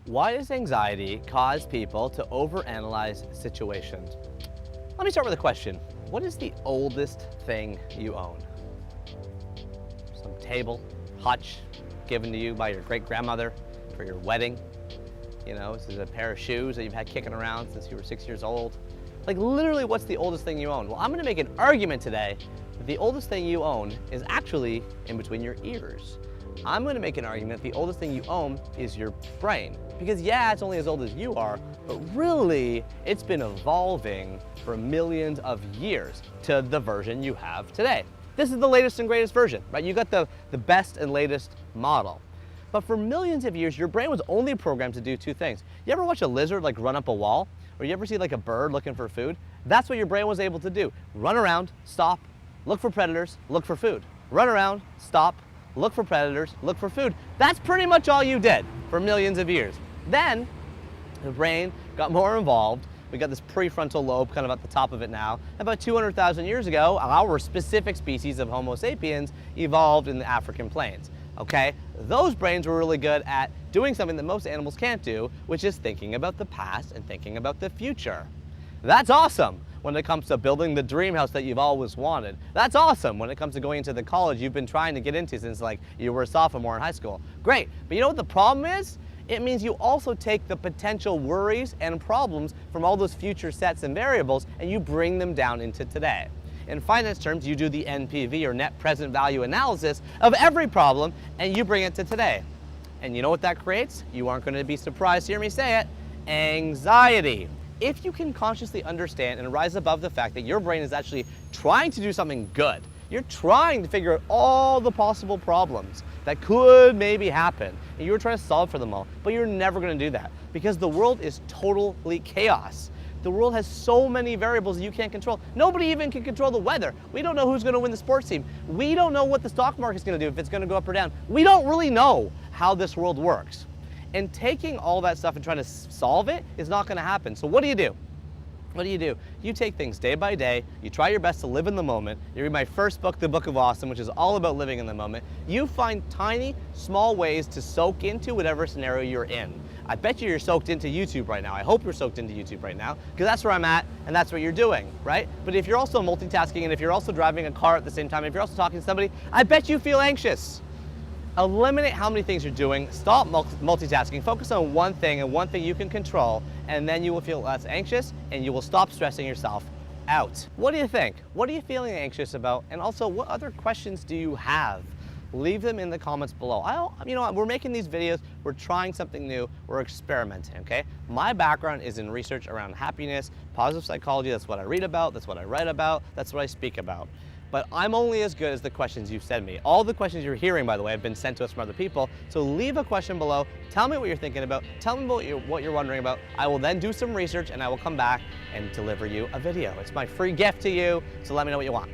Why does anxiety cause people to overanalyze situations? Let me start with a question. What is the oldest thing you own? Some table, hutch, given to you by your great-grandmother for your wedding? You know, this is a pair of shoes that you've had kicking around since you were 6 years old. Like literally, what's the oldest thing you own? Well, I'm gonna make an argument today that the oldest thing you own is actually in between your ears. I'm going to make an argument the oldest thing you own is your brain. Because yeah, it's only as old as you are, but really it's been evolving for millions of years to the version you have today. This is the latest and greatest version, right? You got the best and latest model. But for millions of years, your brain was only programmed to do two things. You ever watch a lizard like run up a wall? Or you ever see like a bird looking for food? That's what your brain was able to do. Run around, stop, look for predators, look for food. Run around, stop, look for predators, look for food. That's pretty much all you did for millions of years. Then the brain got more involved. We got this prefrontal lobe kind of at the top of it now. About 200,000 years ago, our specific species of Homo sapiens evolved in the African plains. Okay, those brains were really good at doing something that most animals can't do, which is thinking about the past and thinking about the future. That's awesome when it comes to building the dream house that you've always wanted. That's awesome when it comes to going into the college you've been trying to get into since like you were a sophomore in high school. Great, but you know what the problem is? It means you also take the potential worries and problems from all those future sets and variables and you bring them down into today. In finance terms, you do the NPV or net present value analysis of every problem and you bring it to today. And you know what that creates? You aren't going to be surprised to hear me say it. Anxiety. If you can consciously understand and rise above the fact that your brain is actually trying to do something good, you're trying to figure out all the possible problems that could maybe happen, and you're trying to solve for them all, but you're never going to do that because the world is totally chaos. The world has so many variables that you can't control. Nobody even can control the weather. We don't know who's going to win the sports team. We don't know what the stock market's going to do, if it's going to go up or down. We don't really know how this world works. And taking all that stuff and trying to solve it is not going to happen. So what do you do? What do? You take things day by day, you try your best to live in the moment. You read my first book, The Book of Awesome, which is all about living in the moment. You find tiny, small ways to soak into whatever scenario you're in. I bet you're soaked into YouTube right now. I hope you're soaked into YouTube right now, because that's where I'm at and that's what you're doing, right? But if you're also multitasking and if you're also driving a car at the same time, if you're also talking to somebody, I bet you feel anxious. Eliminate how many things you're doing, stop multitasking, focus on one thing and one thing you can control, and then you will feel less anxious and you will stop stressing yourself out. What do you think? What are you feeling anxious about? And also, what other questions do you have? Leave them in the comments below. You know what, we're making these videos, we're trying something new, we're experimenting, okay? My background is in research around happiness, positive psychology, that's what I read about, that's what I write about, that's what I speak about. But I'm only as good as the questions you've sent me. All the questions you're hearing, by the way, have been sent to us from other people. So leave a question below. Tell me what you're thinking about. Tell me what you're wondering about. I will then do some research and I will come back and deliver you a video. It's my free gift to you, so let me know what you want.